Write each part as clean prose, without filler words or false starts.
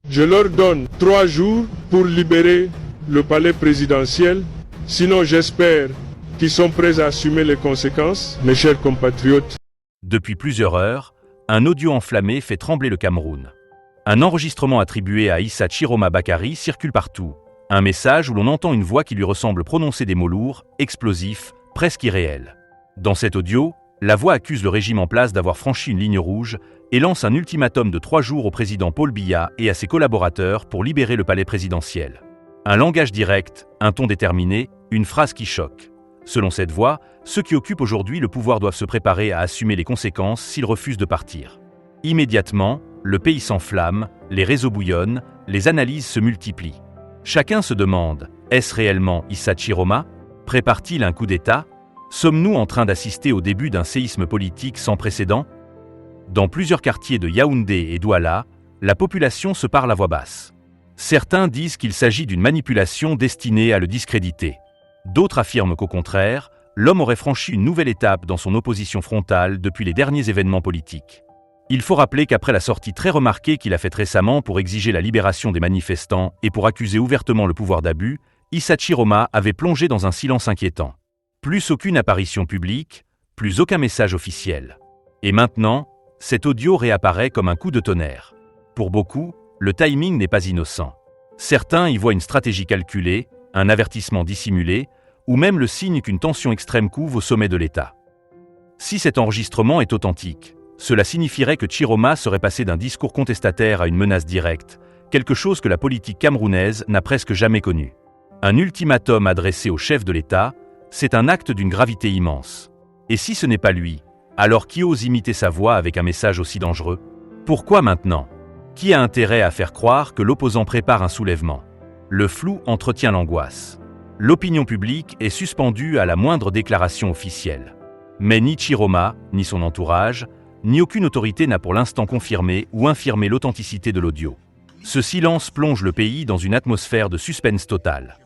Je leur donne 3 jours pour libérer le palais présidentiel. Sinon, j'espère qu'ils sont prêts à assumer les conséquences, mes chers compatriotes. Depuis plusieurs heures, un audio enflammé fait trembler le Cameroun. Un enregistrement attribué à Issa Chiroma Bakary circule partout. Un message où l'on entend une voix qui lui ressemble prononcer des mots lourds, explosifs, presque irréels. Dans cet audio, la voix accuse le régime en place d'avoir franchi une ligne rouge et lance un ultimatum de 3 jours au président Paul Biya et à ses collaborateurs pour libérer le palais présidentiel. Un langage direct, un ton déterminé, une phrase qui choque. Selon cette voix, ceux qui occupent aujourd'hui le pouvoir doivent se préparer à assumer les conséquences s'ils refusent de partir. Immédiatement, le pays s'enflamme, les réseaux bouillonnent, les analyses se multiplient. Chacun se demande, est-ce réellement Issa Chiroma ? Prépare-t-il un coup d'État ? Sommes-nous en train d'assister au début d'un séisme politique sans précédent ? Dans plusieurs quartiers de Yaoundé et Douala, la population se parle à voix basse. Certains disent qu'il s'agit d'une manipulation destinée à le discréditer. D'autres affirment qu'au contraire, l'homme aurait franchi une nouvelle étape dans son opposition frontale depuis les derniers événements politiques. Il faut rappeler qu'après la sortie très remarquée qu'il a faite récemment pour exiger la libération des manifestants et pour accuser ouvertement le pouvoir d'abus, Issa Chiroma avait plongé dans un silence inquiétant. Plus aucune apparition publique, plus aucun message officiel. Et maintenant, cet audio réapparaît comme un coup de tonnerre. Pour beaucoup, le timing n'est pas innocent. Certains y voient une stratégie calculée, un avertissement dissimulé, ou même le signe qu'une tension extrême couve au sommet de l'État. Si cet enregistrement est authentique, cela signifierait que Chiroma serait passé d'un discours contestataire à une menace directe, quelque chose que la politique camerounaise n'a presque jamais connu. Un ultimatum adressé au chef de l'État, c'est un acte d'une gravité immense. Et si ce n'est pas lui, alors qui ose imiter sa voix avec un message aussi dangereux ? Pourquoi maintenant ? Qui a intérêt à faire croire que l'opposant prépare un soulèvement ? Le flou entretient l'angoisse. L'opinion publique est suspendue à la moindre déclaration officielle. Mais ni Chiroma, ni son entourage, ni aucune autorité n'a pour l'instant confirmé ou infirmé l'authenticité de l'audio. Ce silence plonge le pays dans une atmosphère de suspense total.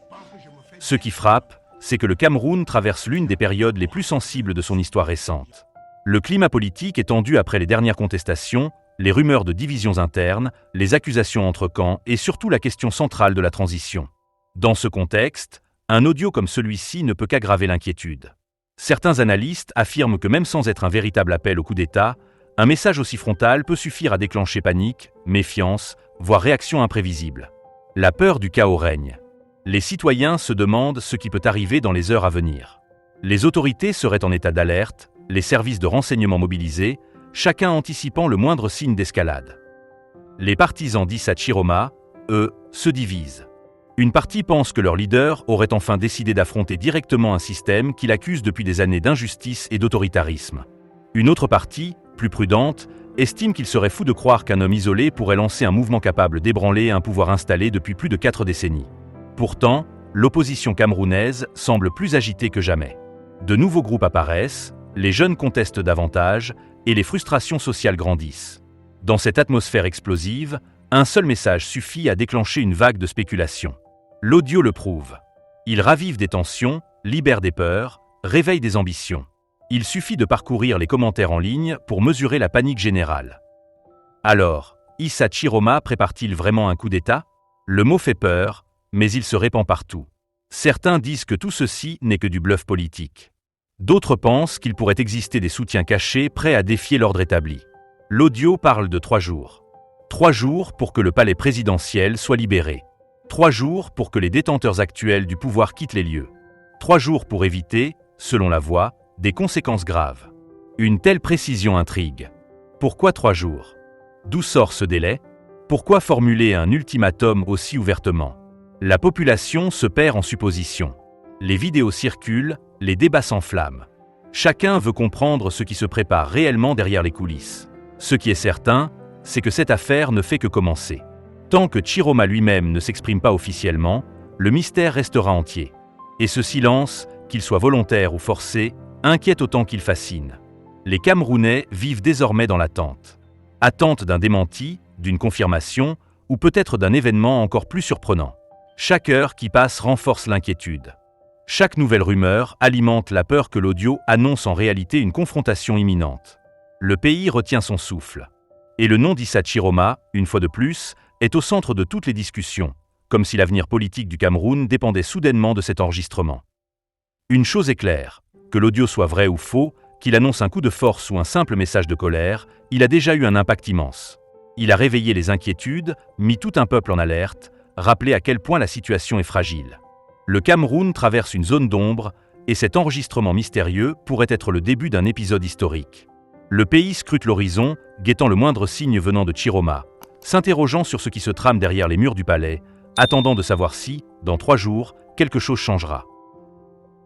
Ce qui frappe, c'est que le Cameroun traverse l'une des périodes les plus sensibles de son histoire récente. Le climat politique est tendu après les dernières contestations, les rumeurs de divisions internes, les accusations entre camps et surtout la question centrale de la transition. Dans ce contexte, un audio comme celui-ci ne peut qu'aggraver l'inquiétude. Certains analystes affirment que même sans être un véritable appel au coup d'État, un message aussi frontal peut suffire à déclencher panique, méfiance, voire réaction imprévisible. La peur du chaos règne. Les citoyens se demandent ce qui peut arriver dans les heures à venir. Les autorités seraient en état d'alerte, les services de renseignement mobilisés, chacun anticipant le moindre signe d'escalade. Les partisans d'Issa Chiroma, eux, se divisent. Une partie pense que leur leader aurait enfin décidé d'affronter directement un système qu'il accuse depuis des années d'injustice et d'autoritarisme. Une autre partie, plus prudente, estime qu'il serait fou de croire qu'un homme isolé pourrait lancer un mouvement capable d'ébranler un pouvoir installé depuis plus de 4 décennies. Pourtant, l'opposition camerounaise semble plus agitée que jamais. De nouveaux groupes apparaissent, les jeunes contestent davantage et les frustrations sociales grandissent. Dans cette atmosphère explosive, un seul message suffit à déclencher une vague de spéculation. L'audio le prouve. Il ravive des tensions, libère des peurs, réveille des ambitions. Il suffit de parcourir les commentaires en ligne pour mesurer la panique générale. Alors, Issa Chiroma prépare-t-il vraiment un coup d'État ? Le mot fait peur, mais il se répand partout. Certains disent que tout ceci n'est que du bluff politique. D'autres pensent qu'il pourrait exister des soutiens cachés prêts à défier l'ordre établi. L'audio parle de 3 jours. 3 jours pour que le palais présidentiel soit libéré. 3 jours pour que les détenteurs actuels du pouvoir quittent les lieux. 3 jours pour éviter, selon la voix, des conséquences graves. Une telle précision intrigue. Pourquoi 3 jours ? D'où sort ce délai ? Pourquoi formuler un ultimatum aussi ouvertement ? La population se perd en suppositions. Les vidéos circulent, les débats s'enflamment. Chacun veut comprendre ce qui se prépare réellement derrière les coulisses. Ce qui est certain, c'est que cette affaire ne fait que commencer. Tant que Chiroma lui-même ne s'exprime pas officiellement, le mystère restera entier. Et ce silence, qu'il soit volontaire ou forcé, inquiète autant qu'il fascine. Les Camerounais vivent désormais dans l'attente. Attente d'un démenti, d'une confirmation, ou peut-être d'un événement encore plus surprenant. Chaque heure qui passe renforce l'inquiétude. Chaque nouvelle rumeur alimente la peur que l'audio annonce en réalité une confrontation imminente. Le pays retient son souffle. Et le nom d'Issa Chiroma, une fois de plus, est au centre de toutes les discussions, comme si l'avenir politique du Cameroun dépendait soudainement de cet enregistrement. Une chose est claire, que l'audio soit vrai ou faux, qu'il annonce un coup de force ou un simple message de colère, il a déjà eu un impact immense. Il a réveillé les inquiétudes, mis tout un peuple en alerte, rappelé à quel point la situation est fragile. Le Cameroun traverse une zone d'ombre, et cet enregistrement mystérieux pourrait être le début d'un épisode historique. Le pays scrute l'horizon, guettant le moindre signe venant de Chiroma, s'interrogeant sur ce qui se trame derrière les murs du palais, attendant de savoir si, dans 3 jours, quelque chose changera.